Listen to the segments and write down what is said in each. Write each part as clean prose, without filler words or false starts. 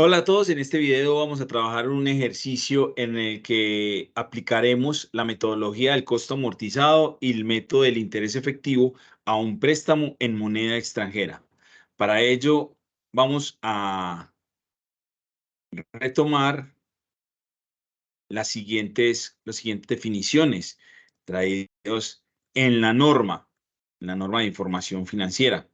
Hola a todos, en este video vamos a trabajar un ejercicio en el que aplicaremos la metodología del costo amortizado y el método del interés efectivo a un préstamo en moneda extranjera. Para ello vamos a retomar las siguientes definiciones traídos en la norma de información financiera,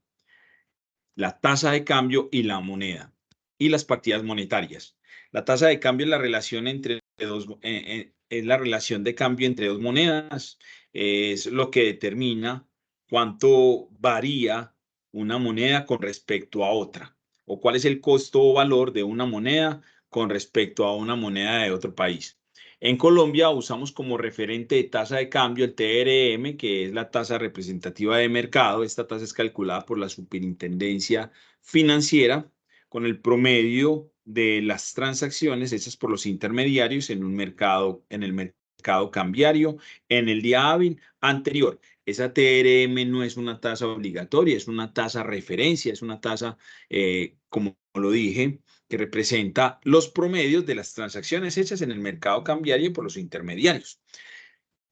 la tasa de cambio y la moneda, y las partidas monetarias. La tasa de cambio es la relación entre es la relación de cambio entre dos monedas, es lo que determina cuánto varía una moneda con respecto a otra, o cuál es el costo o valor de una moneda con respecto a una moneda de otro país. En Colombia usamos como referente de tasa de cambio el TRM, que es la tasa representativa de mercado. Esta tasa es calculada por la Superintendencia Financiera con el promedio de las transacciones hechas por los intermediarios en el mercado cambiario en el día hábil anterior. Esa TRM no es una tasa obligatoria, es una tasa referencia, es una tasa, como lo dije, que representa los promedios de las transacciones hechas en el mercado cambiario por los intermediarios.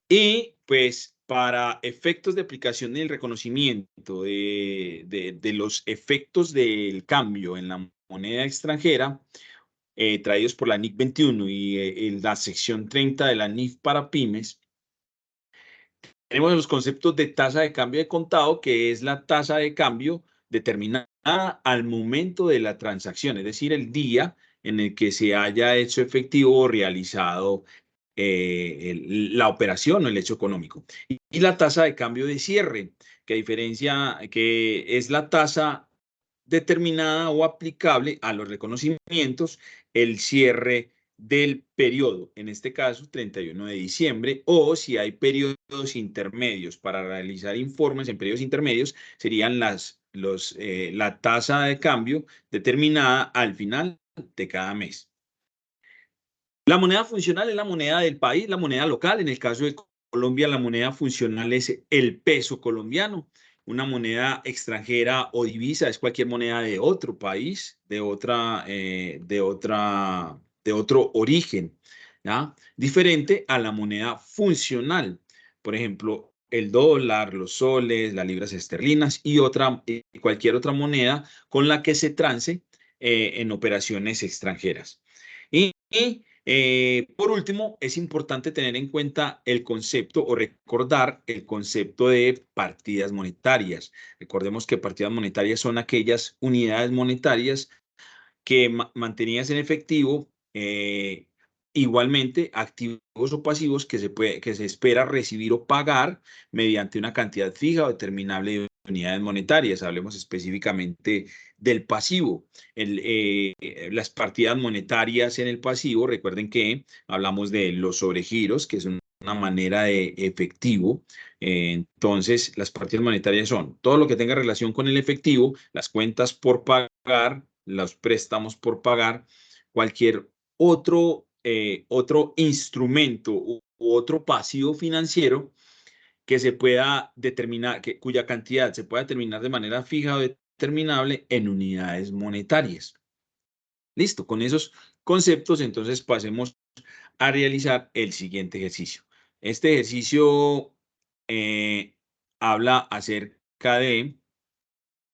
Y pues para efectos de aplicación del reconocimiento de los efectos del cambio en la moneda extranjera, traídos por la NIC 21 y la sección 30 de la NIF para pymes, tenemos los conceptos de tasa de cambio de contado, que es la tasa de cambio determinada al momento de la transacción, es decir, el día en el que se haya hecho efectivo o realizado la operación o el hecho económico. Y la tasa de cambio de cierre, que es la tasa determinada o aplicable a los reconocimientos, el cierre del periodo, en este caso 31 de diciembre, o si hay periodos intermedios para realizar informes en periodos intermedios, serían la tasa de cambio determinada al final de cada mes. La moneda funcional es la moneda del país, la moneda local. En el caso de Colombia, la moneda funcional es el peso colombiano. Una moneda extranjera o divisa es cualquier moneda de otro país, de otro origen, ¿ya? Diferente a la moneda funcional. Por ejemplo, el dólar, los soles, las libras esterlinas y cualquier otra moneda con la que se trance en operaciones extranjeras. Por último, es importante tener en cuenta el concepto o recordar el concepto de partidas monetarias. Recordemos que partidas monetarias son aquellas unidades monetarias que mantenidas en efectivo, igualmente activos o pasivos que se espera recibir o pagar mediante una cantidad fija o determinable de unidades monetarias. Hablemos específicamente del pasivo. Las partidas monetarias en el pasivo, recuerden que hablamos de los sobregiros, que es una manera de efectivo. Entonces, las partidas monetarias son todo lo que tenga relación con el efectivo, las cuentas por pagar, los préstamos por pagar, cualquier otro instrumento u otro pasivo financiero que se pueda determinar, cuya cantidad se pueda determinar de manera fija o determinable en unidades monetarias. Listo, con esos conceptos, entonces pasemos a realizar el siguiente ejercicio. Este ejercicio habla acerca de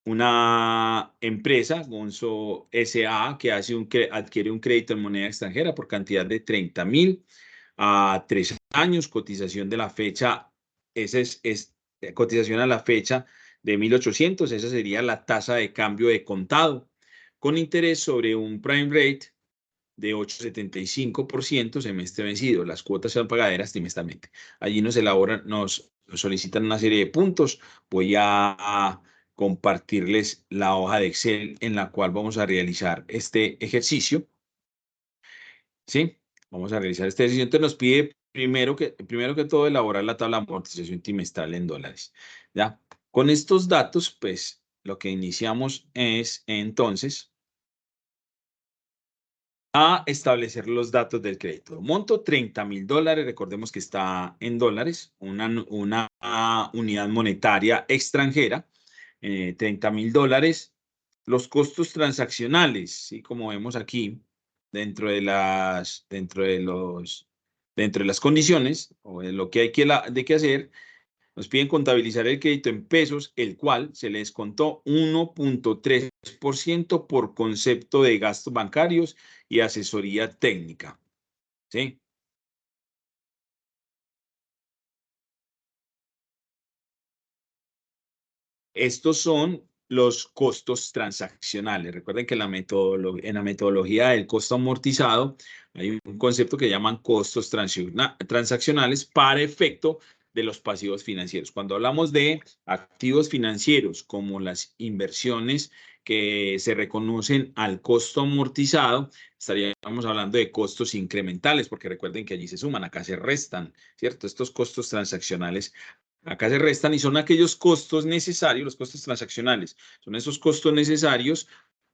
una empresa, Gonzo S.A., que adquiere un crédito en moneda extranjera por cantidad de 30.000 a 3 años, cotización de la fecha, esa es cotización a la fecha de 1.800, esa sería la tasa de cambio de contado, con interés sobre un prime rate de 8,75% semestre vencido. Las cuotas son pagaderas trimestralmente. Allí nos solicitan una serie de puntos. Voy a compartirles la hoja de Excel en la cual vamos a realizar este ejercicio. ¿Sí? Vamos a realizar este ejercicio. Entonces nos pide primero que todo elaborar la tabla de amortización trimestral en dólares. ¿Ya? Con estos datos, pues lo que iniciamos es entonces a establecer los datos del crédito. Monto $30.000, recordemos que está en dólares, una unidad monetaria extranjera, $30.000. los costos transaccionales, ¿sí? Como vemos aquí, dentro de las condiciones o de lo que hay que hacer, nos piden contabilizar el crédito en pesos, el cual se le descontó 1.3% por concepto de gastos bancarios y asesoría técnica, ¿sí? Estos son los costos transaccionales. Recuerden que en la metodología del costo amortizado hay un concepto que llaman costos transaccionales para efecto de los pasivos financieros. Cuando hablamos de activos financieros como las inversiones que se reconocen al costo amortizado, estaríamos hablando de costos incrementales, porque recuerden que allí se suman, acá se restan, ¿cierto? Estos costos transaccionales acá se restan y son aquellos costos necesarios, los costos transaccionales, son esos costos necesarios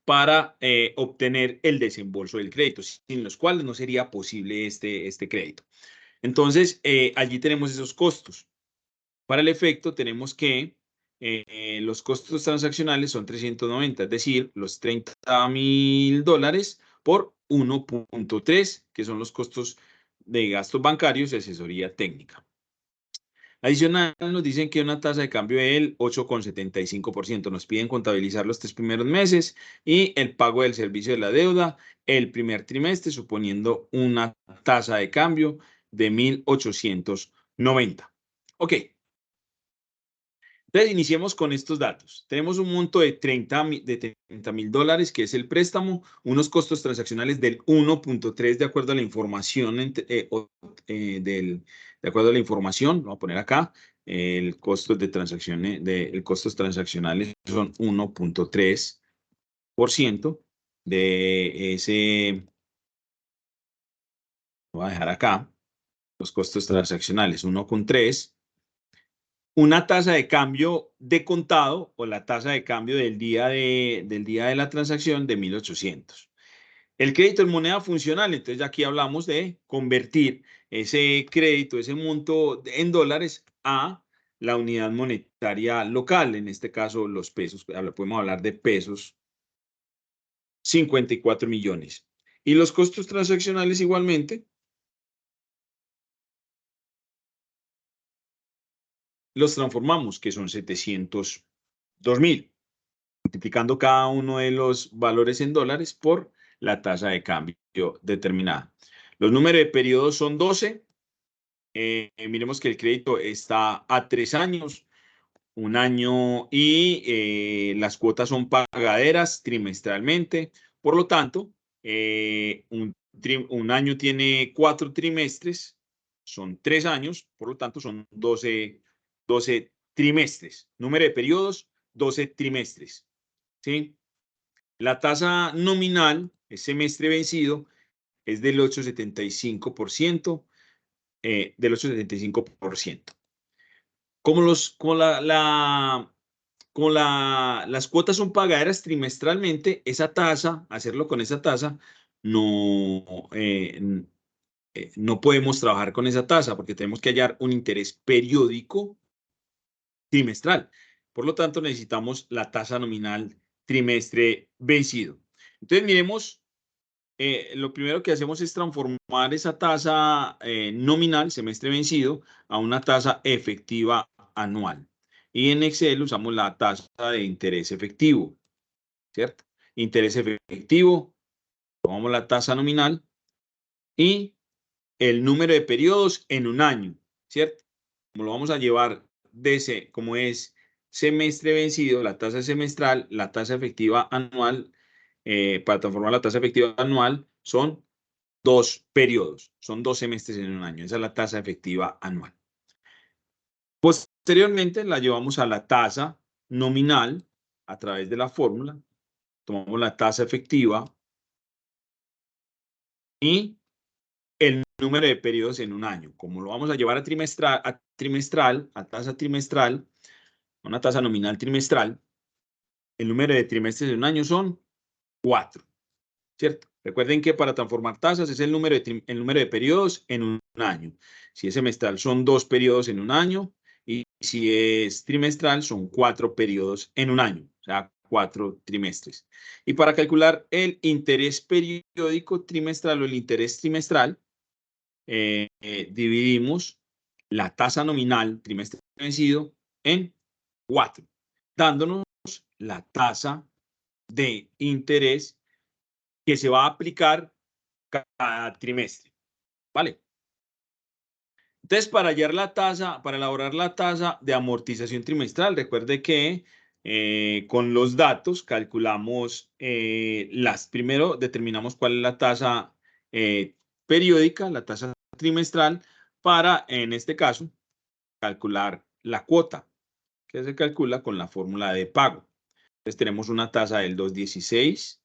para obtener el desembolso del crédito, sin los cuales no sería posible este crédito. Entonces, allí tenemos esos costos. Para el efecto, tenemos que los costos transaccionales son 390, es decir, los $30,000 por 1.3, que son los costos de gastos bancarios y asesoría técnica. Adicional, nos dicen que una tasa de cambio del 8,75%. Nos piden contabilizar los 3 primeros meses y el pago del servicio de la deuda el primer trimestre, suponiendo una tasa de cambio de 1.890. Ok. Entonces, iniciemos con estos datos. Tenemos un monto de $30,000, que es el préstamo, unos costos transaccionales del 1.3 de acuerdo a la información, de acuerdo a la información, vamos a poner acá, el costo de transacciones, el costos transaccionales son 1.3% de ese, voy a dejar acá, los costos transaccionales, 1.3. Una tasa de cambio de contado o la tasa de cambio del día de la transacción de 1.800. El crédito en moneda funcional, entonces aquí hablamos de convertir ese crédito, ese monto en dólares a la unidad monetaria local, en este caso los pesos, podemos hablar de pesos, 54 millones. Y los costos transaccionales igualmente los transformamos, que son 702,000. Multiplicando cada uno de los valores en dólares por la tasa de cambio determinada. Los números de periodos son 12. Miremos que el crédito está a 3 años, un año y las cuotas son pagaderas trimestralmente. Por lo tanto, un año tiene 4 trimestres, son 3 años, por lo tanto son 12 trimestres. Número de periodos, 12 trimestres. ¿Sí? La tasa nominal, el semestre vencido, es del 8,75%, del 8,75%. Las cuotas son pagaderas trimestralmente, esa tasa, hacerlo con esa tasa, no, no podemos trabajar con esa tasa porque tenemos que hallar un interés periódico trimestral. Por lo tanto, necesitamos la tasa nominal trimestre vencido. Entonces, miremos, lo primero que hacemos es transformar esa tasa nominal, semestre vencido, a una tasa efectiva anual. Y en Excel usamos la tasa de interés efectivo, ¿cierto? Interés efectivo, tomamos la tasa nominal y el número de periodos en un año, ¿cierto? Como lo vamos a llevar como es semestre vencido, la tasa semestral, la tasa efectiva anual, para transformar la tasa efectiva anual son 2 periodos, son 2 semestres en un año. Esa es la tasa efectiva anual. Posteriormente la llevamos a la tasa nominal a través de la fórmula. Tomamos la tasa efectiva y el número de periodos en un año. Como lo vamos a llevar a tasa trimestral, una tasa nominal trimestral, el número de trimestres en un año son 4, ¿cierto? Recuerden que para transformar tasas es el número de periodos en un año. Si es semestral son 2 periodos en un año y si es trimestral son 4 periodos en un año. O sea, 4 trimestres. Y para calcular el interés periódico trimestral o el interés trimestral, dividimos la tasa nominal trimestre vencido en 4, dándonos la tasa de interés que se va a aplicar cada trimestre, ¿vale? Entonces, para hallar la tasa, para elaborar la tasa de amortización trimestral, recuerde que con los datos calculamos primero determinamos cuál es la tasa periódica, la tasa trimestral, para, en este caso, calcular la cuota, que se calcula con la fórmula de pago. Entonces, tenemos una tasa del 2,16,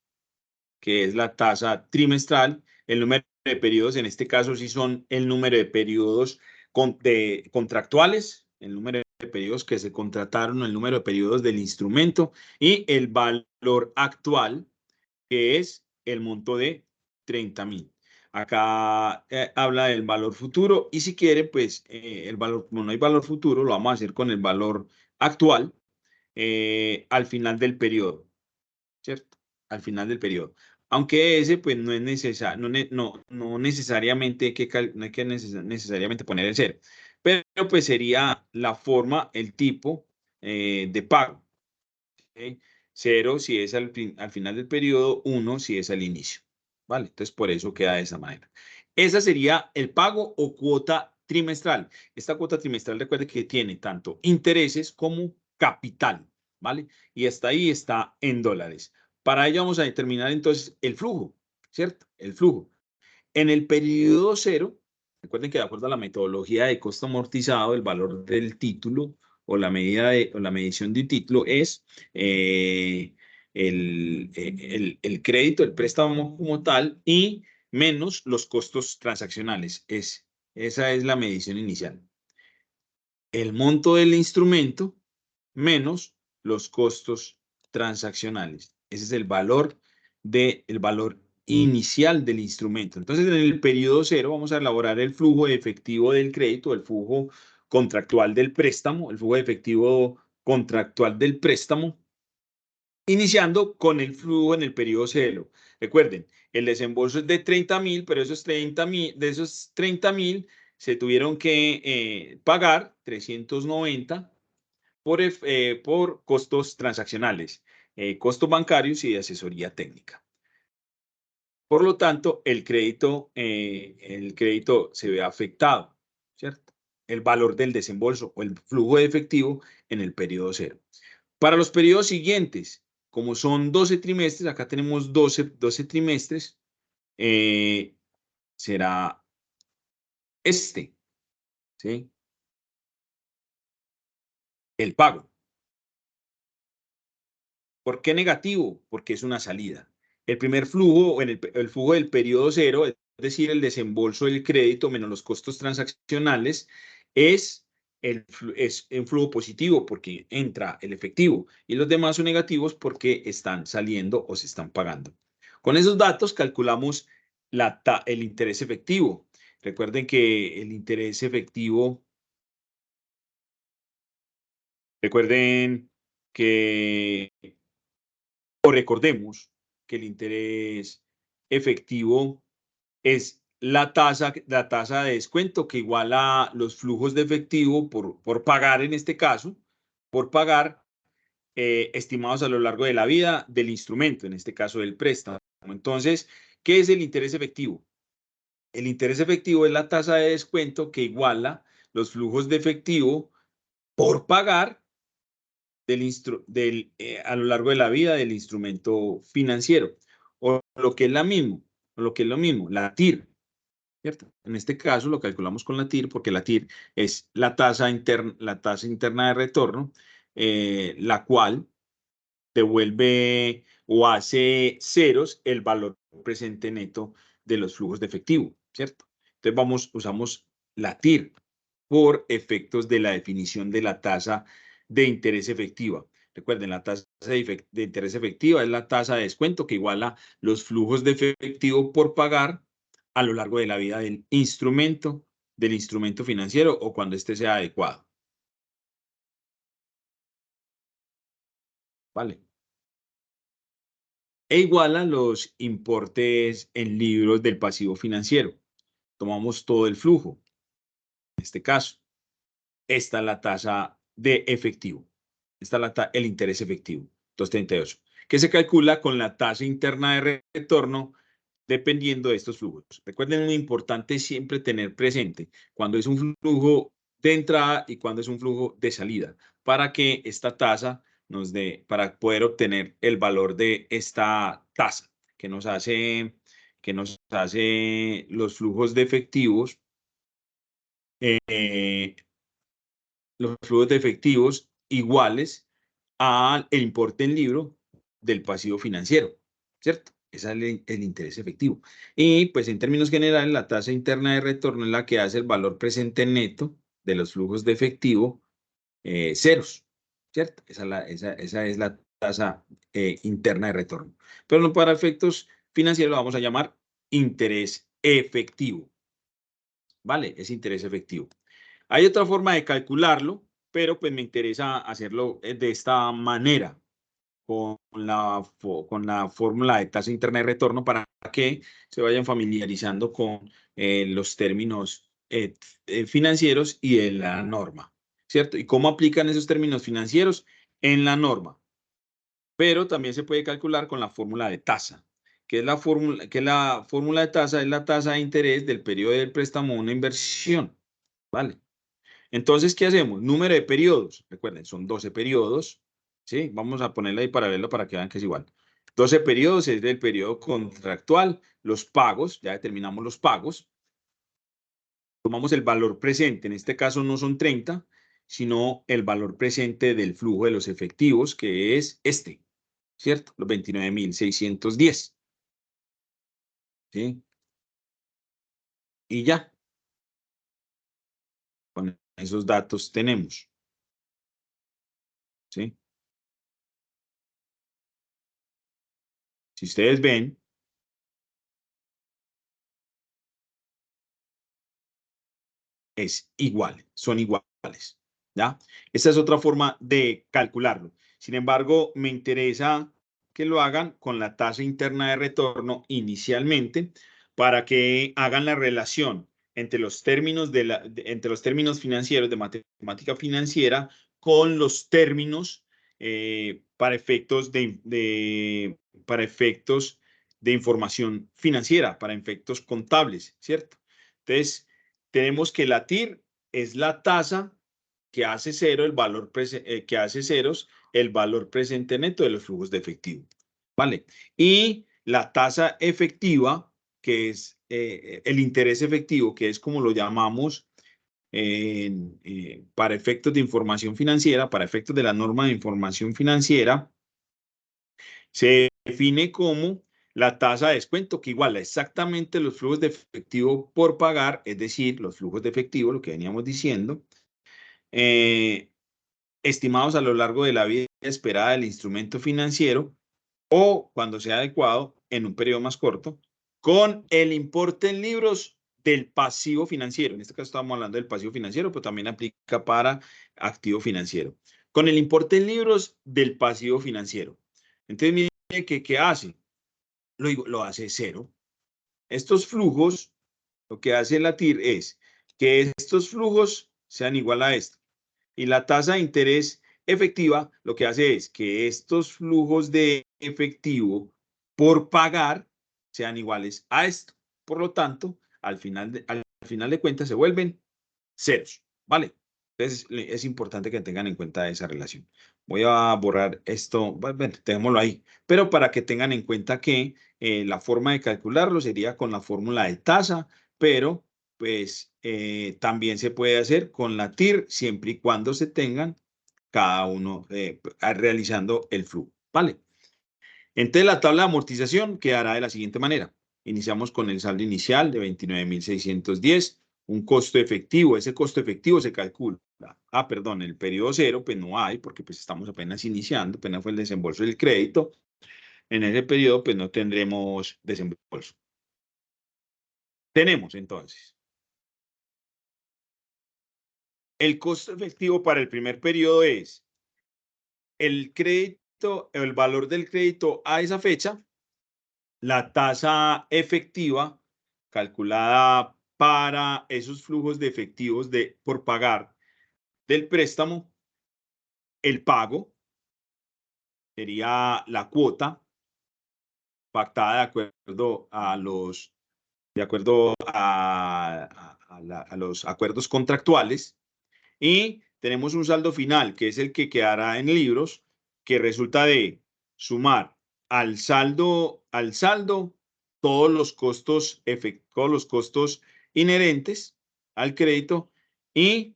que es la tasa trimestral. El número de periodos, en este caso, sí son el número de periodos contractuales, el número de periodos que se contrataron, el número de periodos del instrumento y el valor actual, que es el monto de 30,000. Acá habla del valor futuro y si quiere, pues el valor, como no hay valor futuro, lo vamos a hacer con el valor actual al final del periodo, ¿cierto? Al final del periodo. Aunque ese, pues, no es necesario, no necesariamente no hay que necesariamente poner el cero. Pero, pues, sería la forma, el tipo de pago. ¿Okay? 0 si es al final del periodo, 1 si es al inicio. ¿Vale? Entonces, por eso queda de esa manera. Esa sería el pago o cuota trimestral. Esta cuota trimestral, recuerde que tiene tanto intereses como capital, ¿vale? Y hasta ahí está en dólares. Para ello vamos a determinar entonces el flujo, ¿cierto? El flujo. En el periodo cero, recuerden que de acuerdo a la metodología de costo amortizado, el valor del título o la medición de un título es el crédito, el préstamo como tal y menos los costos transaccionales. Esa es la medición inicial. El monto del instrumento menos los costos transaccionales. Ese es el valor inicial del instrumento. Entonces, en el periodo cero vamos a elaborar el flujo de efectivo del crédito, el flujo contractual del préstamo, el flujo de efectivo contractual del préstamo, iniciando con el flujo en el periodo cero. Recuerden, el desembolso es de 30,000, pero esos 30,000, de esos 30,000 se tuvieron que pagar 390 por costos transaccionales, costos bancarios y de asesoría técnica. Por lo tanto, el crédito se ve afectado, ¿cierto? El valor del desembolso o el flujo de efectivo en el periodo cero. Para los periodos siguientes, como son 12 trimestres, acá tenemos 12 trimestres, será ¿sí? El pago. ¿Por qué negativo? Porque es una salida. El primer flujo, el flujo del periodo cero, es decir, el desembolso del crédito menos los costos transaccionales, es un flujo positivo porque entra el efectivo y los demás son negativos porque están saliendo o se están pagando. Con esos datos calculamos el interés efectivo. Recuerden que el interés efectivo, recuerden que recordemos que el interés efectivo es la tasa de descuento que iguala los flujos de efectivo por pagar en este caso, por pagar estimados a lo largo de la vida del instrumento, en este caso del préstamo. Entonces, ¿qué es el interés efectivo? El interés efectivo es la tasa de descuento que iguala los flujos de efectivo por pagar a lo largo de la vida del instrumento financiero. O lo que es lo mismo, la TIR, ¿cierto? En este caso lo calculamos con la TIR porque la TIR es la tasa interna de retorno, la cual devuelve o hace ceros el valor presente neto de los flujos de efectivo, ¿cierto? Entonces usamos la TIR por efectos de la definición de la tasa de interés efectiva. Recuerden, la tasa de interés efectiva es la tasa de descuento que iguala los flujos de efectivo por pagar a lo largo de la vida del instrumento financiero o cuando éste sea adecuado. ¿Vale? e iguala los importes en libros del pasivo financiero. Tomamos todo el flujo. En este caso, esta es la tasa de efectivo. Esta es el interés efectivo, 2.38, que se calcula con la tasa interna de retorno dependiendo de estos flujos. Recuerden, muy importante siempre tener presente cuando es un flujo de entrada y cuando es un flujo de salida, para que esta tasa nos dé, para poder obtener el valor de esta tasa que nos hace los flujos de efectivos, los flujos de efectivos iguales al importe en libro del pasivo financiero, ¿cierto? Ese es el interés efectivo. Y pues en términos generales, la tasa interna de retorno es la que hace el valor presente neto de los flujos de efectivo ceros, ¿cierto? Esa es la tasa interna de retorno. Pero no para efectos financieros lo vamos a llamar interés efectivo, ¿vale? Es interés efectivo. Hay otra forma de calcularlo, pero pues me interesa hacerlo de esta manera, con la fórmula de tasa interna de retorno para que se vayan familiarizando con los términos financieros y de la norma, ¿cierto? ¿Y cómo aplican esos términos financieros en la norma? Pero también se puede calcular con la fórmula de tasa, que es la fórmula de tasa es la tasa de interés del periodo del préstamo a una inversión, ¿vale? Entonces, ¿qué hacemos? Número de periodos. Recuerden, son 12 periodos. ¿Sí? Vamos a ponerle ahí paralelo para que vean que es igual. 12 periodos es el periodo contractual. Los pagos, ya determinamos los pagos. Tomamos el valor presente. En este caso no son 30, sino el valor presente del flujo de los efectivos, que es este, ¿cierto? Los 29.610. ¿Sí? Y ya, con esos datos tenemos. ¿Sí? Si ustedes ven, es igual, son iguales, ¿ya? Esta es otra forma de calcularlo. Sin embargo, me interesa que lo hagan con la tasa interna de retorno inicialmente para que hagan la relación entre los términos, entre los términos financieros de matemática financiera con los términos para efectos para efectos de información financiera, para efectos contables, ¿cierto? Entonces, tenemos que la TIR es la tasa que hace cero que hace ceros el valor presente neto de los flujos de efectivo, ¿vale? Y la tasa efectiva, que es el interés efectivo, que es como lo llamamos para efectos de información financiera, para efectos de la norma de información financiera, se define como la tasa de descuento que iguala exactamente los flujos de efectivo por pagar, es decir, los flujos de efectivo, lo que veníamos diciendo, eh, estimados a lo largo de la vida esperada del instrumento financiero o, cuando sea adecuado, en un periodo más corto, con el importe en libros del pasivo financiero. En este caso estamos hablando del pasivo financiero, pero también aplica para activo financiero. Con el importe en libros del pasivo financiero. Entonces, mire ¿qué hace? Lo hace cero. Estos flujos, lo que hace la TIR es que estos flujos sean igual a esto. Y la tasa de interés efectiva lo que hace es que estos flujos de efectivo por pagar sean iguales a esto. Por lo tanto, al final de cuentas se vuelven ceros, ¿vale? Entonces es importante que tengan en cuenta esa relación. Voy a borrar esto, bueno, tengámoslo ahí, pero para que tengan en cuenta que la forma de calcularlo sería con la fórmula de tasa, pero pues también se puede hacer con la TIR siempre y cuando se tengan cada uno realizando el flujo, ¿vale? Entonces la tabla de amortización quedará de la siguiente manera. Iniciamos con el saldo inicial de 29.610, un costo efectivo. Ese costo efectivo se calcula. Perdón, el periodo cero, pues no hay, porque pues estamos apenas iniciando, apenas fue el desembolso del crédito. En ese periodo, pues no tendremos desembolso. Tenemos entonces el costo efectivo para el primer periodo es el crédito, el valor del crédito a esa fecha, la tasa efectiva calculada para esos flujos de efectivos por pagar del préstamo, el pago sería la cuota pactada de acuerdo a los acuerdos contractuales, y tenemos un saldo final, que es el que quedará en libros, que resulta de sumar al saldo todos los costos inherentes al crédito y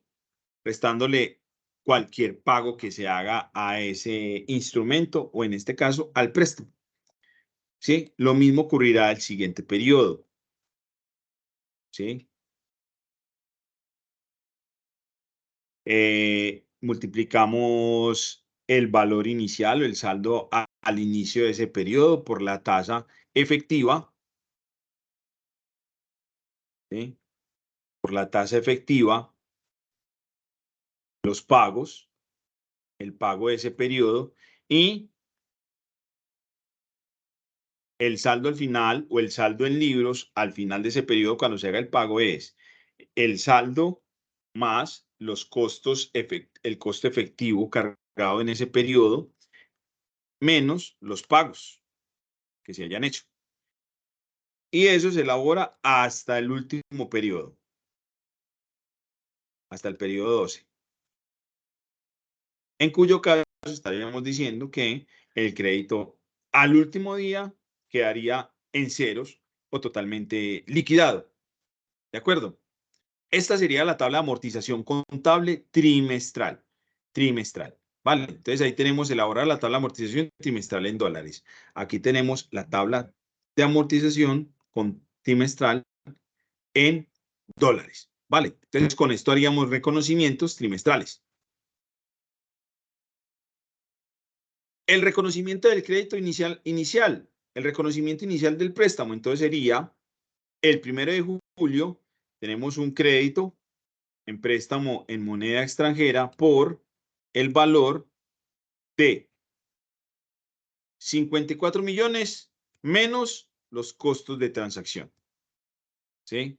restándole cualquier pago que se haga a ese instrumento o en este caso al préstamo. ¿Sí? Lo mismo ocurrirá al siguiente periodo. ¿Sí? Multiplicamos el valor inicial o el saldo al inicio de ese periodo por la tasa efectiva, ¿sí? Por la tasa efectiva, los pagos, el pago de ese periodo y el saldo al final o el saldo en libros al final de ese periodo cuando se haga el pago es el saldo más los costos, el costo efectivo cargado en ese periodo menos los pagos que se hayan hecho. Y eso se elabora hasta el último periodo, hasta el periodo 12. En cuyo caso estaríamos diciendo que el crédito al último día quedaría en ceros o totalmente liquidado. ¿De acuerdo? Esta sería la tabla de amortización contable trimestral. Trimestral. ¿Vale? Entonces ahí tenemos elaborar la tabla de amortización trimestral en dólares. Aquí tenemos la tabla de amortización trimestral en dólares. ¿Vale? Entonces con esto haríamos reconocimientos trimestrales. El reconocimiento del crédito inicial, el reconocimiento inicial del préstamo, entonces sería el 1 de julio, tenemos un crédito en préstamo en moneda extranjera por el valor de 54 millones menos los costos de transacción. ¿Sí?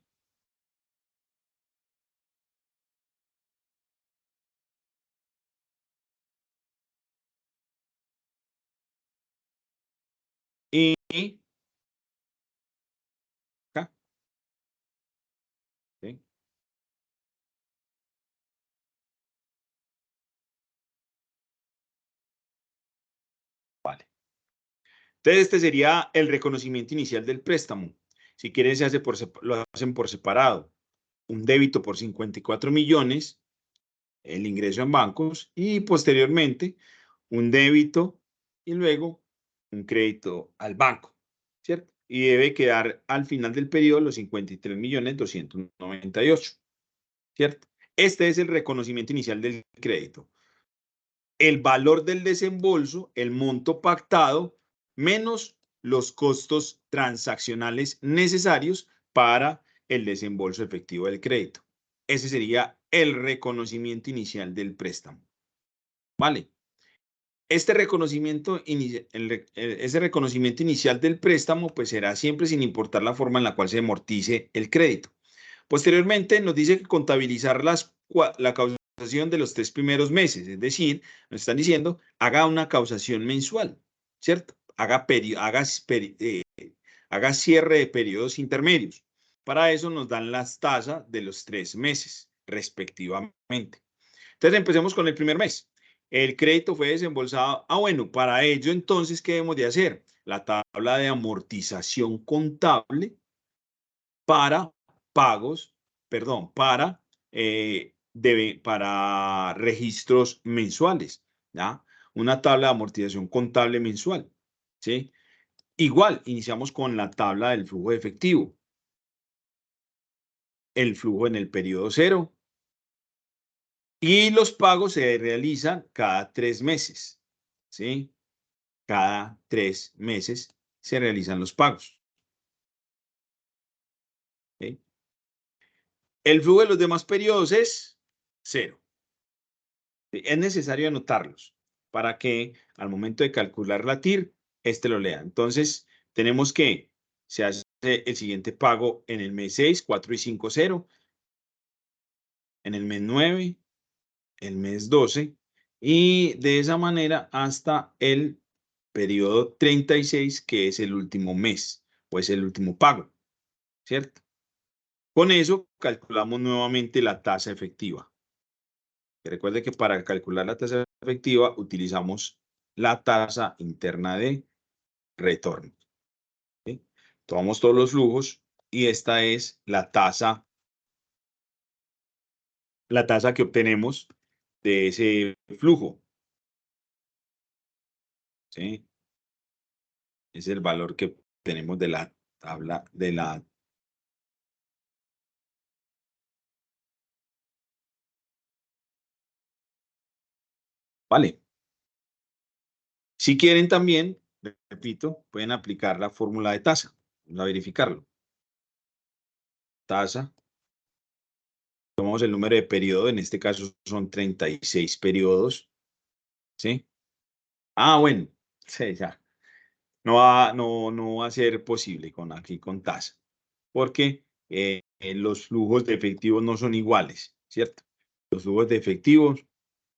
Y acá, ¿sí? Vale. Entonces, este sería el reconocimiento inicial del préstamo. Si quieren, lo hacen por separado. Un débito por 54 millones, el ingreso en bancos, y posteriormente un débito y luego un crédito al banco, ¿cierto? Y debe quedar al final del periodo los 53.298.000, ¿cierto? Este es el reconocimiento inicial del crédito. El valor del desembolso, el monto pactado, menos los costos transaccionales necesarios para el desembolso efectivo del crédito. Ese sería el reconocimiento inicial del préstamo. ¿Vale? Este reconocimiento, ese reconocimiento inicial del préstamo, pues será siempre sin importar la forma en la cual se amortice el crédito. Posteriormente nos dice que contabilizar la causación de los 3 primeros meses, es decir, nos están diciendo, haga una causación mensual, ¿cierto? Haga cierre de periodos intermedios. Para eso nos dan las tasas de los 3 meses, respectivamente. Entonces empecemos con el primer mes. El crédito fue desembolsado. Bueno, para ello entonces, ¿qué debemos de hacer? La tabla de amortización contable para pagos, perdón, para registros mensuales, ¿ya? Una tabla de amortización contable mensual, ¿sí? Igual, iniciamos con la tabla del flujo de efectivo. El flujo en el periodo 0. Y los pagos se realizan cada 3 meses, ¿sí? Cada 3 meses se realizan los pagos, ¿sí? El flujo de los demás periodos es 0. Es necesario anotarlos para que al momento de calcular la TIR, este lo lea. Entonces, tenemos que se hace el siguiente pago en el mes 6, 4 y 5, 0, en el mes 9, el mes 12, y de esa manera hasta el periodo 36, que es el último mes, o es el último pago, ¿cierto? Con eso calculamos nuevamente la tasa efectiva. Recuerde que para calcular la tasa efectiva utilizamos la tasa interna de retorno, ¿sí? Tomamos todos los flujos y esta es la tasa que obtenemos de ese flujo, ¿sí? Es el valor que obtenemos de la tabla de la... Vale. Si quieren también, repito, pueden aplicar la fórmula de tasa. Vamos a verificarlo. Tasa. Tomamos el número de periodo, en este caso son 36 periodos, ¿sí? Ah, bueno, sí, ya. No va a ser posible aquí con tasa, porque los flujos de efectivos no son iguales, ¿cierto? Los flujos de efectivos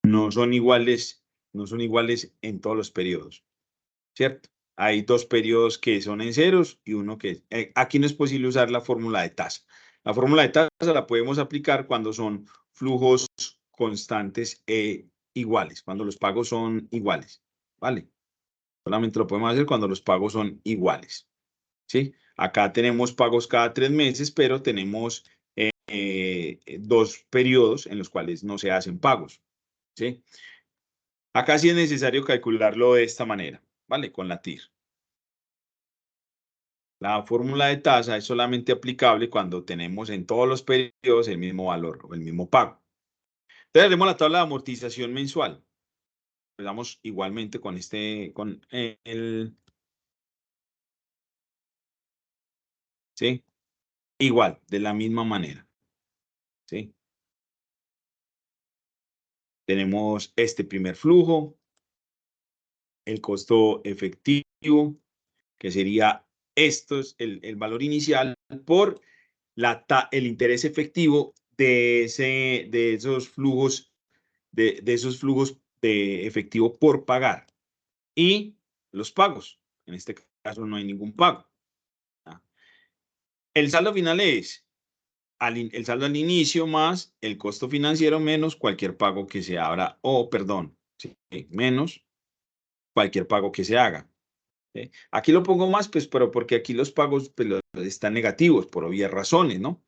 no son iguales en todos los periodos, ¿cierto? Hay dos periodos que son en ceros y uno que... aquí no es posible usar la fórmula de tasa. La fórmula de tasa la podemos aplicar cuando son flujos constantes e iguales, cuando los pagos son iguales, ¿vale? Solamente lo podemos hacer cuando los pagos son iguales, ¿sí? Acá tenemos pagos cada 3 meses, pero tenemos dos periodos en los cuales no se hacen pagos, ¿sí? Acá sí es necesario calcularlo de esta manera, ¿vale? Con la TIR. La fórmula de tasa es solamente aplicable cuando tenemos en todos los periodos el mismo valor o el mismo pago. Entonces, haremos la tabla de amortización mensual. Empezamos igualmente con ¿sí? Igual, de la misma manera, ¿sí? Tenemos este primer flujo, el costo efectivo, que sería esto es el valor inicial por el interés efectivo de esos flujos de efectivo por pagar y los pagos. En este caso no hay ningún pago. El saldo final es el saldo al inicio más el costo financiero menos cualquier pago que se abra, perdón, sí, menos cualquier pago que se haga. ¿Sí? Aquí lo pongo más, pues, pero porque aquí los pagos pues, están negativos por obvias razones, ¿no?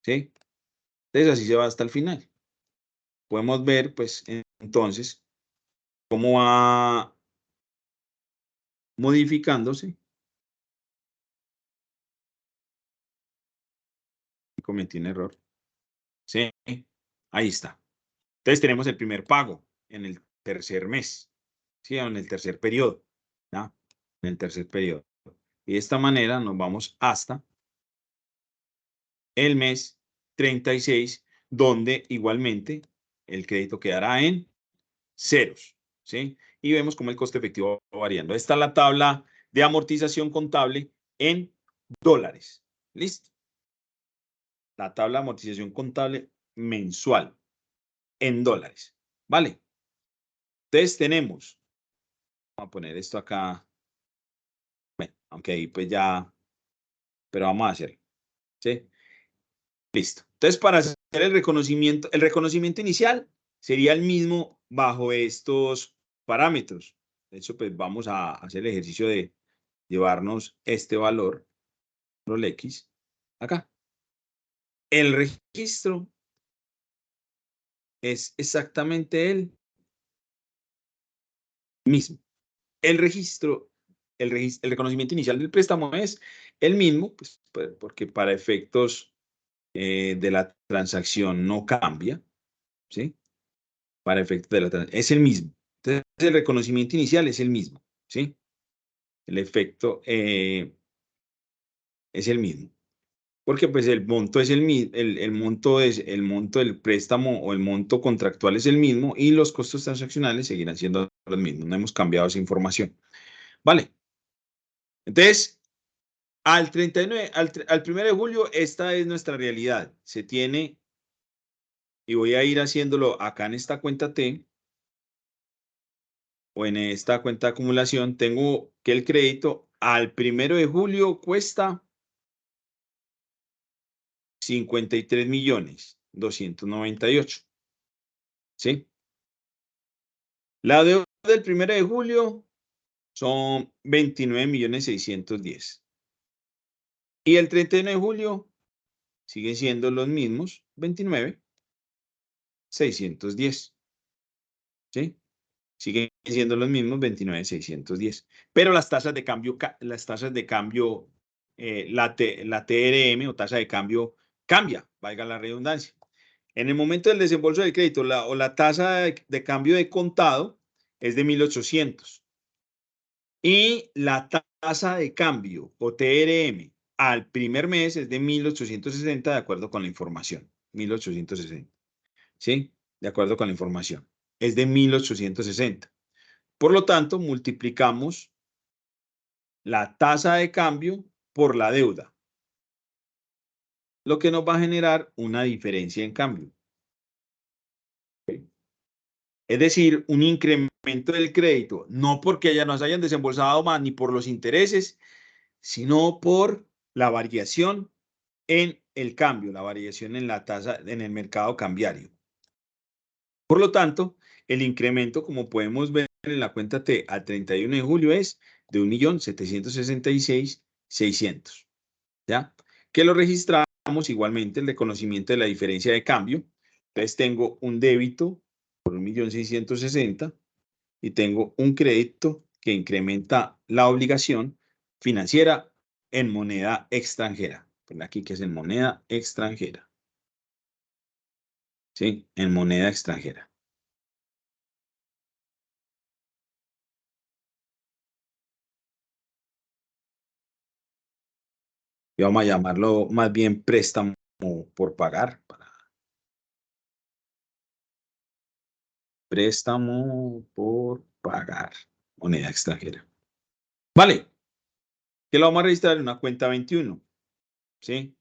¿Sí? Entonces así se va hasta el final. Podemos ver, pues, entonces, cómo va modificándose. Cometí un error. Sí, ahí está. Entonces tenemos el primer pago en el tercer mes, ¿sí? En el tercer periodo, ¿ya? En el tercer periodo. Y de esta manera nos vamos hasta el mes 36, donde igualmente el crédito quedará en ceros, ¿sí? Y vemos cómo el costo efectivo va variando. Esta es la tabla de amortización contable en dólares. ¿Listo? La tabla de amortización contable mensual en dólares. ¿Vale? Entonces tenemos, vamos a poner esto acá, bueno, aunque ahí pues ya, pero vamos a hacerlo, ¿sí? Listo. Entonces para hacer el reconocimiento inicial sería el mismo bajo estos parámetros. De hecho, pues vamos a hacer el ejercicio de llevarnos este valor, el X, acá. El registro es exactamente el mismo. El registro, el reconocimiento inicial del préstamo es el mismo, pues, porque para efectos de la transacción no cambia, ¿sí? Para efectos de la transacción es el mismo. Entonces, el reconocimiento inicial es el mismo, ¿sí? El efecto es el mismo. Porque pues el monto es el monto del préstamo o el monto contractual es el mismo y los costos transaccionales seguirán siendo los mismos. No hemos cambiado esa información. Vale. Entonces, al 39, al 1 de julio, esta es nuestra realidad. Se tiene, y voy a ir haciéndolo acá en esta cuenta T, o en esta cuenta de acumulación, tengo que el crédito al 1 de julio cuesta 53.298.000. ¿Sí? La deuda del 1 de julio son 29.610.000. Y el 31 de julio siguen siendo los mismos, 29.610. ¿Sí? Siguen siendo los mismos, 29.610. Pero las tasas de cambio, la TRM o tasa de cambio cambia, valga la redundancia. En el momento del desembolso del crédito, la tasa de cambio de contado es de 1.800. Y la tasa de cambio o TRM al primer mes es de 1.860 de acuerdo con la información. 1.860. ¿Sí? De acuerdo con la información. Es de 1.860. Por lo tanto, multiplicamos la tasa de cambio por la deuda, lo que nos va a generar una diferencia en cambio. Es decir, un incremento del crédito, no porque ya nos hayan desembolsado más ni por los intereses, sino por la variación en el cambio, la variación en la tasa en el mercado cambiario. Por lo tanto, el incremento, como podemos ver en la cuenta T al 31 de julio, es de 1.766.600. ¿Ya? Que lo registramos igualmente el reconocimiento de la diferencia de cambio. Entonces tengo un débito por 1.660.000 y tengo un crédito que incrementa la obligación financiera en moneda extranjera. Pon aquí que es en moneda extranjera. ¿Sí? En moneda extranjera. Y vamos a llamarlo más bien préstamo por pagar. Préstamo por pagar. Moneda extranjera. Vale. Que lo vamos a registrar en una cuenta 21. ¿Sí?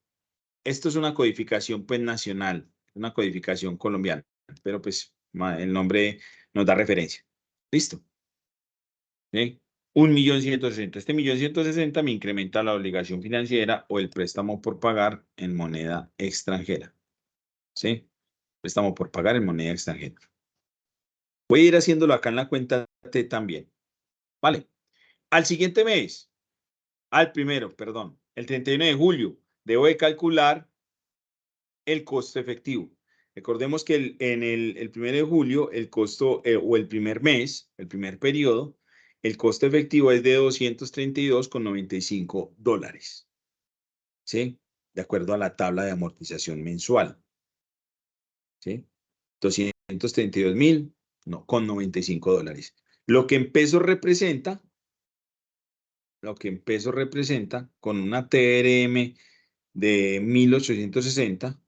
Esto es una codificación pues nacional, una codificación colombiana, pero pues el nombre nos da referencia. ¿Listo? ¿Sí? 1.160.000. Este 1.160.000 me incrementa la obligación financiera o el préstamo por pagar en moneda extranjera. ¿Sí? Préstamo por pagar en moneda extranjera. Voy a ir haciéndolo acá en la cuenta T también. ¿Vale? Al siguiente mes, perdón, el 31 de julio, debo de calcular el costo efectivo. Recordemos que en el 1 de julio, el costo o el primer mes, el primer periodo, el costo efectivo es de $232,95. ¿Sí? De acuerdo a la tabla de amortización mensual. ¿Sí? 232.000, no, con $95. Lo que en pesos representa, con una TRM de 1.860,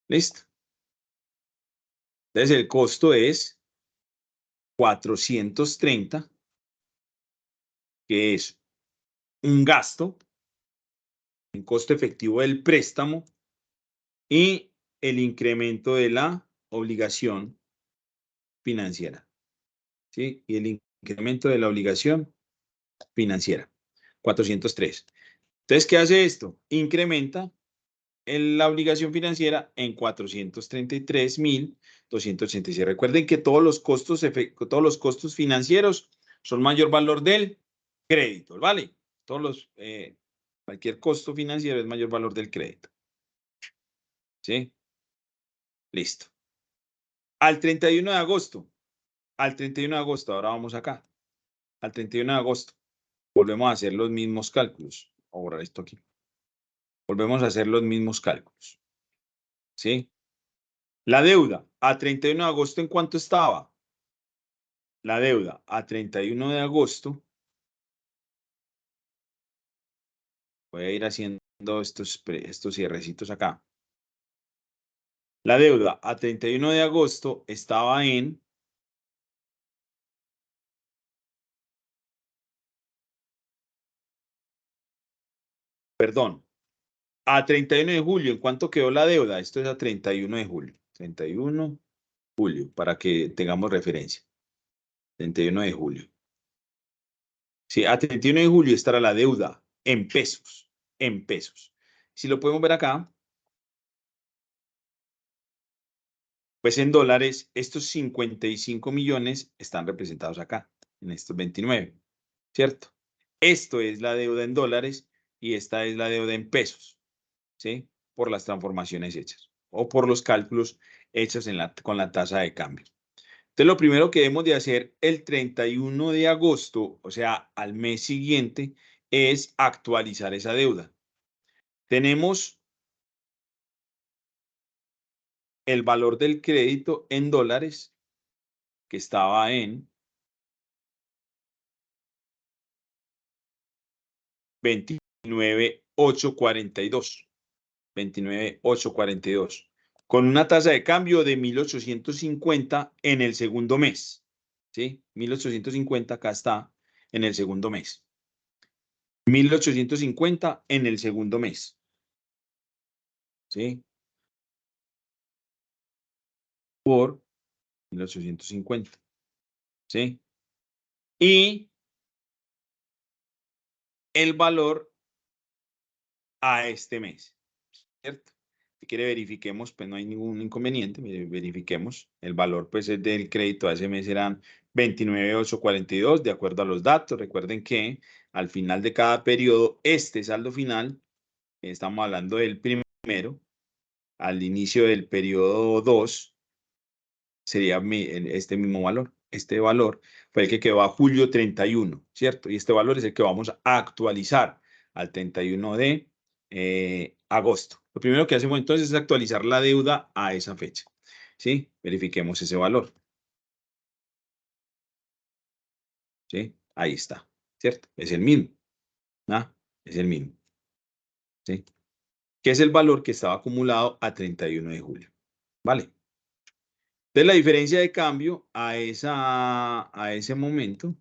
¿listo? Entonces el costo es 430, que es un gasto, un costo efectivo del préstamo y el incremento de la obligación financiera. ¿Sí? Y el incremento de la obligación financiera. 403. Entonces, ¿qué hace esto? Incrementa la obligación financiera en 433.286. Recuerden que todos los costos financieros son mayor valor del crédito, ¿vale? Cualquier costo financiero es mayor valor del crédito. ¿Sí? Listo. Al 31 de agosto, ahora vamos acá. Al 31 de agosto, volvemos a hacer los mismos cálculos. Voy a borrar esto aquí. Volvemos a hacer los mismos cálculos. ¿Sí? La deuda a 31 de agosto, ¿en cuánto estaba? La deuda a 31 de agosto. Voy a ir haciendo estos cierrecitos acá. La deuda a 31 de agosto estaba en... Perdón, a 31 de julio, ¿en cuánto quedó la deuda? Esto es a 31 de julio. 31 de julio, para que tengamos referencia. 31 de julio. Sí, a 31 de julio estará la deuda en pesos. En pesos. Si lo podemos ver acá, pues en dólares, estos 55 millones están representados acá, en estos 29, ¿cierto? Esto es la deuda en dólares y esta es la deuda en pesos, ¿sí? Por las transformaciones hechas o por los cálculos hechos con la tasa de cambio. Entonces, lo primero que debemos de hacer el 31 de agosto, o sea, al mes siguiente, es actualizar esa deuda. Tenemos el valor del crédito en dólares, que estaba en 29,842. 29,842. Con una tasa de cambio de 1.850 en el segundo mes. ¿Sí? 1.850 acá está en el segundo mes. 1.850 en el segundo mes. ¿Sí? Por 1.850. ¿Sí? Y el valor a este mes. ¿Cierto? Si quiere verifiquemos, pues no hay ningún inconveniente, verifiquemos. El valor pues del crédito a ese mes serán 29,842 de acuerdo a los datos. Recuerden que al final de cada periodo, este saldo final, estamos hablando del primero, al inicio del periodo 2, sería este mismo valor. Este valor fue el que quedó a julio 31, ¿cierto? Y este valor es el que vamos a actualizar al 31 de agosto. Lo primero que hacemos entonces es actualizar la deuda a esa fecha, ¿sí? Verifiquemos ese valor, ¿sí? Ahí está, ¿cierto? Es el mismo, ¿ah? Es el mismo, ¿sí? Que es el valor que estaba acumulado a 31 de julio, ¿vale? Entonces la diferencia de cambio a ese momento,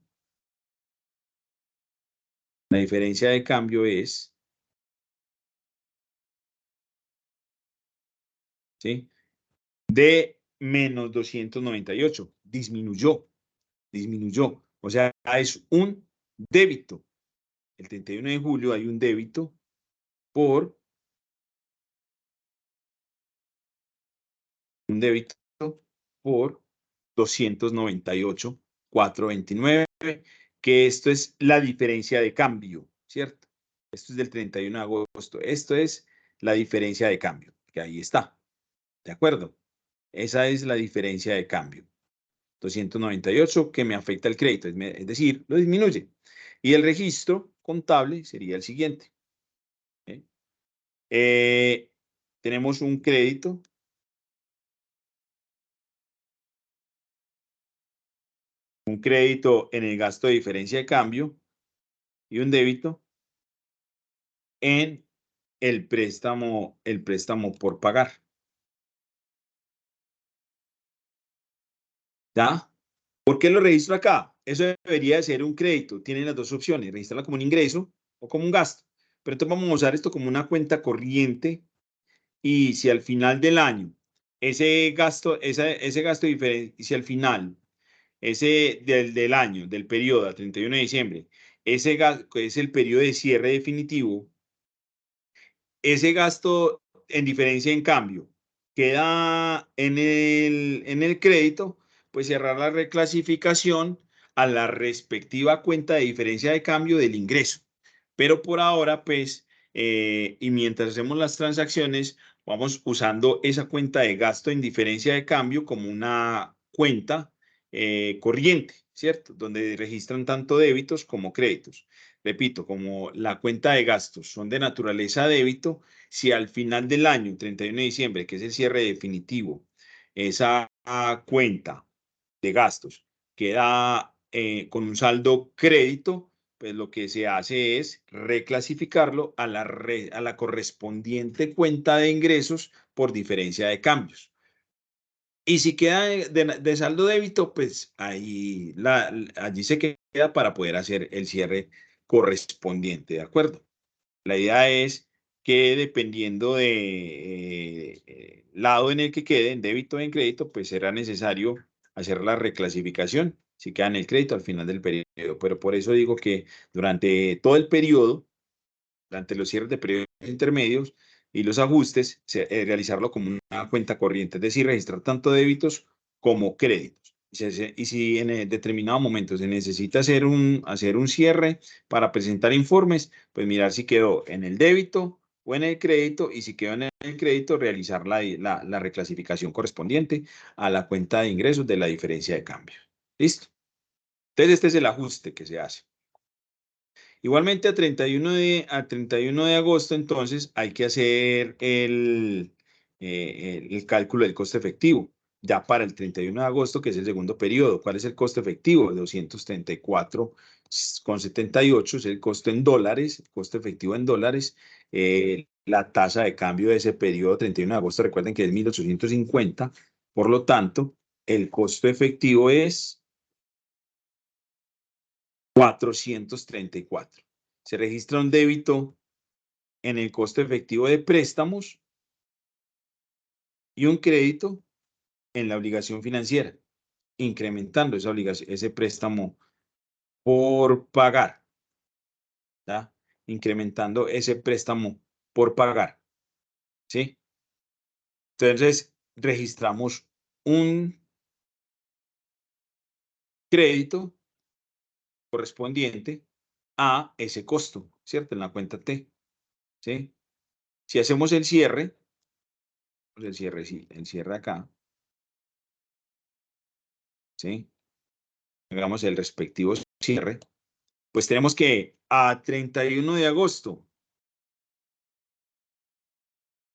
la diferencia de cambio es, ¿sí? De menos 298. Disminuyó. O sea, es un débito. El 31 de julio hay un débito por un débito por 298,429, que esto es la diferencia de cambio, ¿cierto? Esto es del 31 de agosto. Esto es la diferencia de cambio, que ahí está. ¿De acuerdo? Esa es la diferencia de cambio. 298 que me afecta el crédito, es decir, lo disminuye. Y el registro contable sería el siguiente. ¿Eh? Tenemos un crédito en el gasto de diferencia de cambio y un débito en el préstamo por pagar. ¿Ya? ¿Por qué lo registro acá? Eso debería de ser un crédito. Tienen las dos opciones, registrarla como un ingreso o como un gasto. Pero entonces vamos a usar esto como una cuenta corriente y si al final del año ese gasto diferente, si al final del año, del periodo a 31 de diciembre, ese gasto es el periodo de cierre definitivo, ese gasto en diferencia en cambio queda en el crédito, pues cerrar la reclasificación a la respectiva cuenta de diferencia de cambio del ingreso. Pero por ahora, pues, y mientras hacemos las transacciones, vamos usando esa cuenta de gasto en diferencia de cambio como una cuenta corriente, ¿cierto? Donde registran tanto débitos como créditos. Repito, como la cuenta de gastos son de naturaleza débito, si al final del año, 31 de diciembre, que es el cierre definitivo, esa cuenta de gastos queda con un saldo crédito, pues lo que se hace es reclasificarlo a la correspondiente cuenta de ingresos por diferencia de cambios. Y si queda de saldo débito, pues ahí allí se queda para poder hacer el cierre correspondiente, ¿de acuerdo? La idea es que dependiendo de lado en el que quede, en débito o en crédito, pues será necesario hacer la reclasificación si queda en el crédito al final del periodo. Pero por eso digo que durante todo el periodo, durante los cierres de periodos intermedios y los ajustes, realizarlo como una cuenta corriente, es decir, registrar tanto débitos como créditos. Y si en determinado momento se necesita hacer un cierre para presentar informes, pues mirar si quedó en el débito o en el crédito, y si quedó en el crédito, realizar la reclasificación correspondiente a la cuenta de ingresos de la diferencia de cambio. ¿Listo? Entonces, este es el ajuste que se hace. Igualmente a 31 de agosto, entonces, hay que hacer el cálculo del costo efectivo. Ya para el 31 de agosto, que es el segundo periodo, ¿cuál es el costo efectivo? 234,78 es el costo en dólares, el costo efectivo en dólares. La tasa de cambio de ese periodo, 31 de agosto, recuerden que es 1850. Por lo tanto, el costo efectivo es 434. Se registra un débito en el costo efectivo de préstamos y un crédito en la obligación financiera, incrementando esa obligación, ese préstamo por pagar, ¿ya? Incrementando ese préstamo por pagar, ¿sí? Entonces, registramos un crédito correspondiente a ese costo, ¿cierto? En la cuenta T, ¿sí? Si hacemos sí, el cierre acá, ¿sí? Hagamos el respectivo cierre, pues tenemos que a 31 de agosto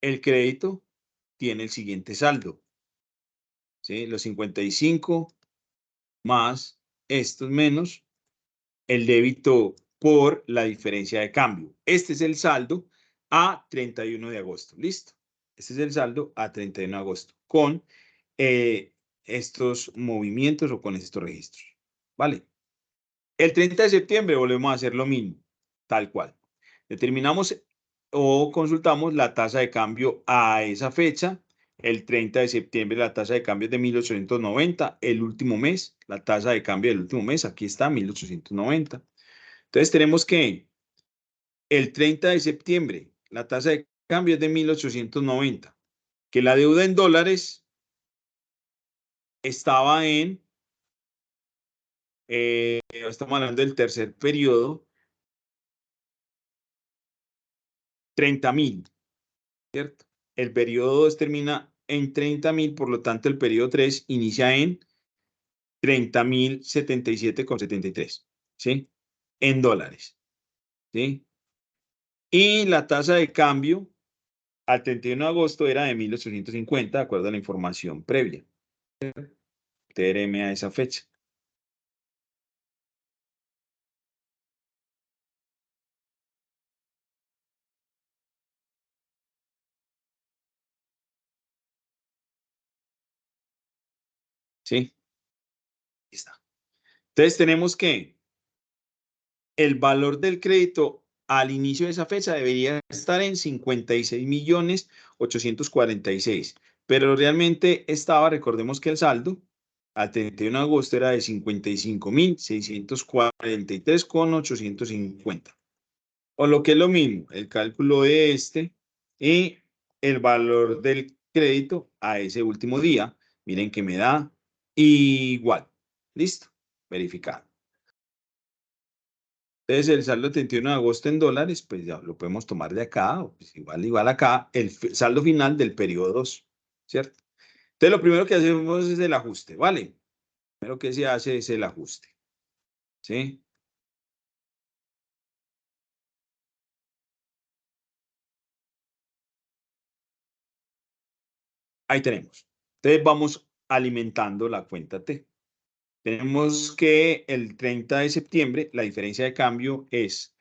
el crédito tiene el siguiente saldo, ¿sí? Los 55 más estos menos el débito por la diferencia de cambio. Este es el saldo a 31 de agosto. ¿Listo? Este es el saldo a 31 de agosto con estos movimientos o con estos registros. ¿Vale? El 30 de septiembre volvemos a hacer lo mismo, tal cual. Determinamos o consultamos la tasa de cambio a esa fecha. El 30 de septiembre la tasa de cambio es de 1890, el último mes, la tasa de cambio del último mes, aquí está, 1890. Entonces tenemos que el 30 de septiembre la tasa de cambio es de 1890, que la deuda en dólares estaba estamos hablando del tercer periodo, 30.000, ¿cierto? El periodo 2 termina en 30.000, por lo tanto el periodo 3 inicia en 30.077,73, ¿sí? En dólares, ¿sí? Y la tasa de cambio al 31 de agosto era de 1850, de acuerdo a la información previa. TRM a esa fecha. ¿Sí? Ahí está. Entonces tenemos que el valor del crédito al inicio de esa fecha debería estar en 56.846.000, pero realmente estaba, recordemos que el saldo al 31 de agosto era de 55.643,850. O lo que es lo mismo, el cálculo de este y el valor del crédito a ese último día. Miren que me da igual. ¿Listo? Verificado. Entonces, el saldo del 31 de agosto en dólares, pues ya lo podemos tomar de acá, o pues igual acá, el saldo final del periodo 2, ¿cierto? Entonces, lo primero que hacemos es el ajuste, ¿vale? Lo primero que se hace es el ajuste, ¿sí? Ahí tenemos. Entonces vamos alimentando la cuenta T. Tenemos que el 30 de septiembre la diferencia de cambio es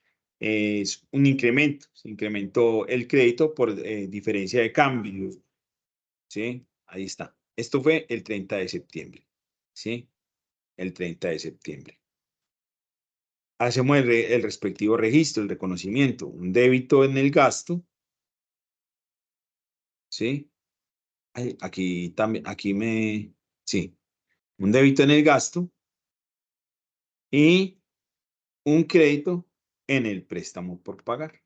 un incremento. Se incrementó el crédito por diferencia de cambio. ¿Sí? Ahí está. Esto fue el 30 de septiembre. ¿Sí? El 30 de septiembre. Hacemos el respectivo registro, el reconocimiento. Un débito en el gasto. ¿Sí? Ay, aquí también, sí. Un débito en el gasto y un crédito en el préstamo por pagar.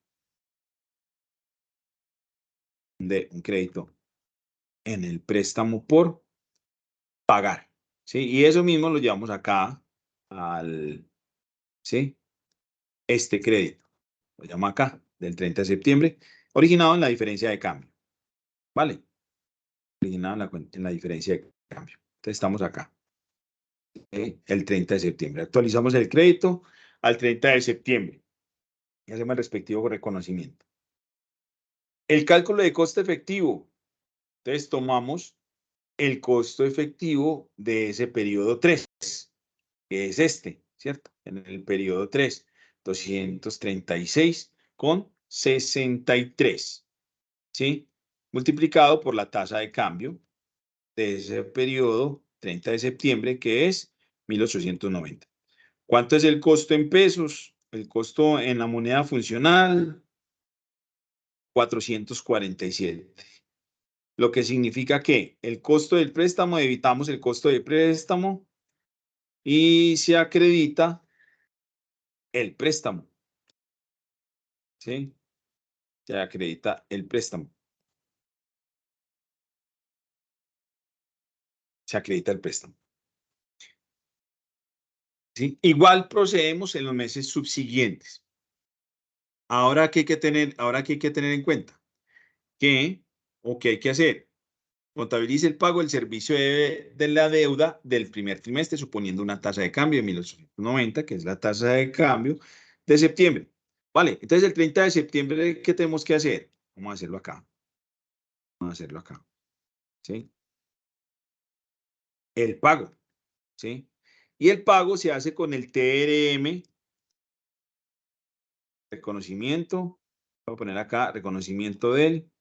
Un crédito en el préstamo por pagar. ¿Sí? Y eso mismo lo llevamos acá ¿sí? Este crédito. Lo llamo acá, del 30 de septiembre, originado en la diferencia de cambio. ¿Vale? Originado en la diferencia de cambio. Entonces estamos acá. El 30 de septiembre. Actualizamos el crédito al 30 de septiembre. Y hacemos el respectivo reconocimiento. El cálculo de costo efectivo. Entonces tomamos el costo efectivo de ese periodo 3, que es este, ¿cierto? En el periodo 3, 236,63, ¿sí? Multiplicado por la tasa de cambio de ese periodo 30 de septiembre, que es 1890. ¿Cuánto es el costo en pesos? El costo en la moneda funcional, 447. Lo que significa que el costo del préstamo, evitamos el costo del préstamo y se acredita el préstamo. ¿Sí? Se acredita el préstamo. Se acredita el préstamo. ¿Sí? Igual procedemos en los meses subsiguientes. Ahora, ¿qué hay que tener, en cuenta? ¿Qué hay que hacer? Contabilice el pago del servicio de la deuda del primer trimestre, suponiendo una tasa de cambio de 1890, que es la tasa de cambio de septiembre. Vale, entonces el 30 de septiembre, ¿qué tenemos que hacer? Vamos a hacerlo acá. Vamos a hacerlo acá. ¿Sí? El pago. ¿Sí? Y el pago se hace con el TRM, reconocimiento. Voy a poner acá, reconocimiento del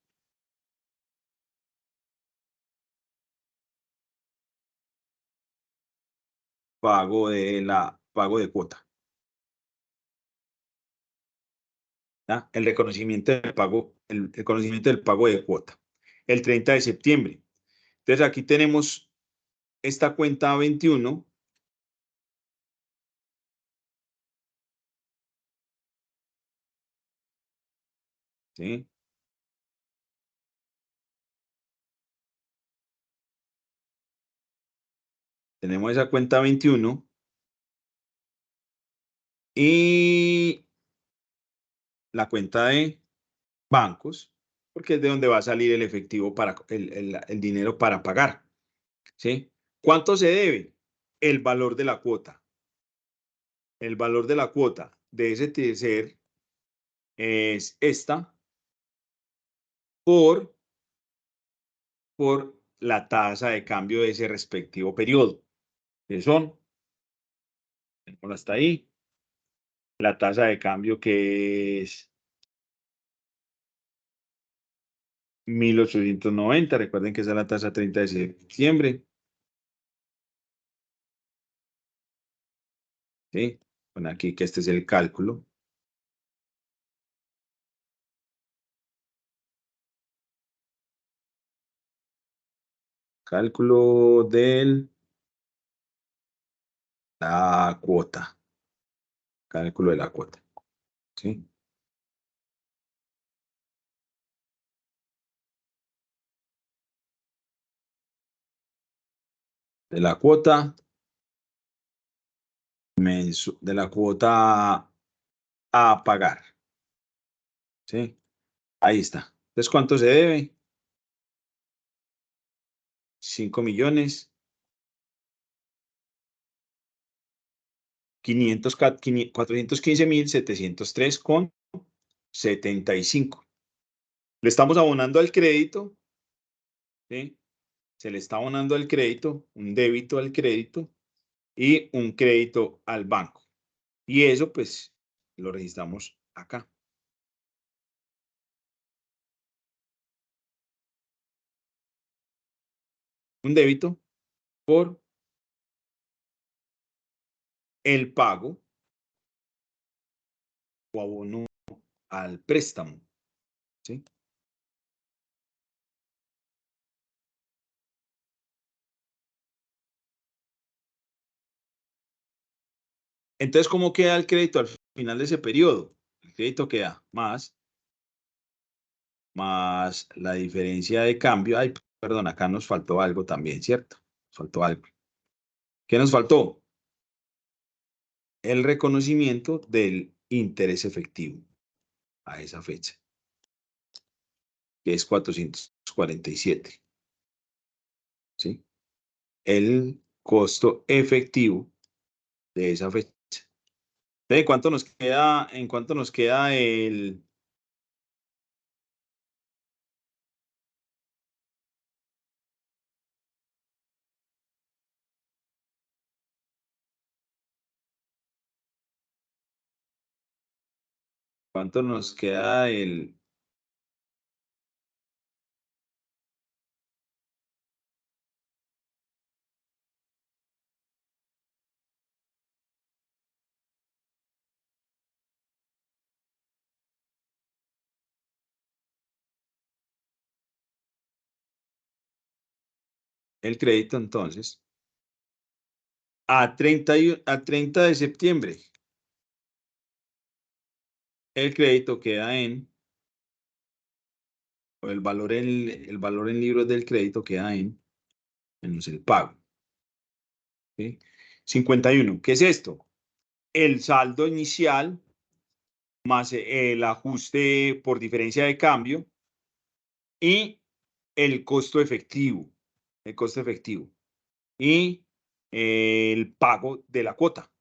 pago de cuota. ¿Ya? El reconocimiento del pago, el reconocimiento del pago de cuota. El 30 de septiembre. Entonces aquí tenemos esta cuenta 21. ¿Sí? Tenemos esa cuenta 21 y la cuenta de bancos, porque es de donde va a salir el efectivo para el dinero para pagar. ¿Sí? ¿Cuánto se debe? El valor de la cuota. El valor de la cuota de ese tercer es esta por la tasa de cambio de ese respectivo periodo, que son, hasta ahí, la tasa de cambio que es 1890. Recuerden que esa es la tasa 30 de septiembre. ¿Sí? Bueno, aquí que este es el cálculo. Cálculo de la cuota. Cálculo de la cuota. ¿Sí? De la cuota de la cuota a pagar. ¿Sí? Ahí está. Entonces, ¿cuánto se debe? 5.415.703,75. Le estamos abonando al crédito, ¿sí? se le está abonando al crédito, un débito al crédito y un crédito al banco. Y eso, pues, lo registramos acá. Un débito por el pago o abono al préstamo, ¿sí? Entonces, ¿cómo queda el crédito al final de ese periodo? El crédito queda más la diferencia de cambio. Ay, perdón, acá nos faltó algo también, ¿cierto? Nos faltó algo. ¿Qué nos faltó? El reconocimiento del interés efectivo a esa fecha, que es 447, ¿sí? El costo efectivo de esa fecha. ¿En cuánto nos queda, cuánto nos queda el crédito entonces? A 30 de septiembre, el crédito queda o el valor en libros del crédito queda menos el pago, ¿sí? 51. ¿Qué es esto? El saldo inicial más el ajuste por diferencia de cambio y el costo efectivo, y el pago de la cuota.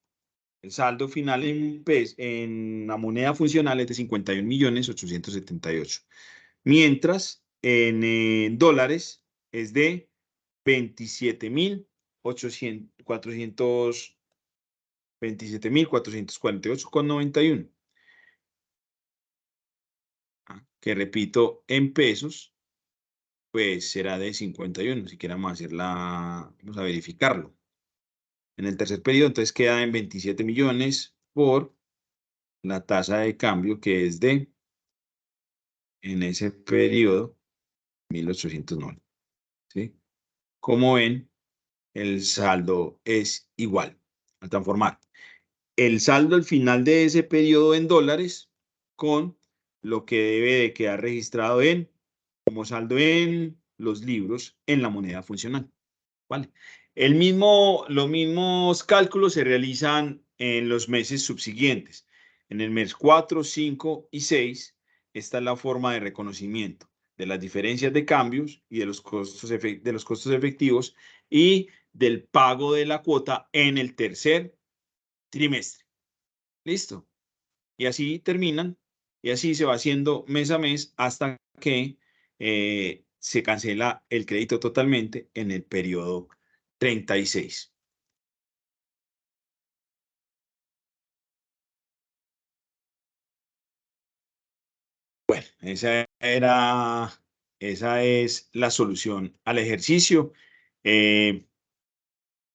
El saldo final en la moneda funcional es de 51.878.000, mientras en dólares es de 27.448,91, que repito, en pesos, pues será de 51, si queramos vamos a verificarlo. En el tercer periodo, entonces queda en 27 millones por la tasa de cambio que es en ese periodo, 1.809, ¿sí? Como ven, el saldo es igual. Al transformar el saldo al final de ese periodo en dólares con lo que debe de quedar registrado como saldo en los libros en la moneda funcional. ¿Vale? Los mismos cálculos se realizan en los meses subsiguientes. En el mes 4, 5 y 6, esta es la forma de reconocimiento de las diferencias de cambios y de los costos efectivos y del pago de la cuota en el tercer trimestre. ¿Listo? Y así terminan, y así se va haciendo mes a mes hasta que se cancela el crédito totalmente en el periodo 36. Bueno, esa es la solución al ejercicio. Eh,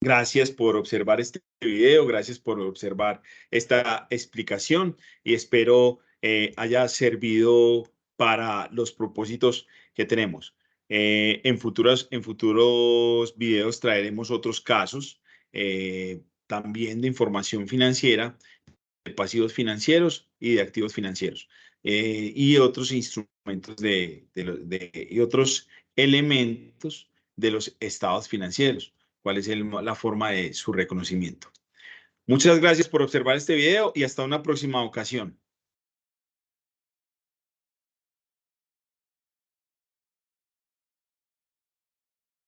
Gracias por observar este video, gracias por observar esta explicación y espero haya servido para los propósitos que tenemos. En futuros videos traeremos otros casos también de información financiera, de pasivos financieros y de activos financieros, y otros instrumentos y otros elementos de los estados financieros, cuál es la forma de su reconocimiento. Muchas gracias por observar este video y hasta una próxima ocasión.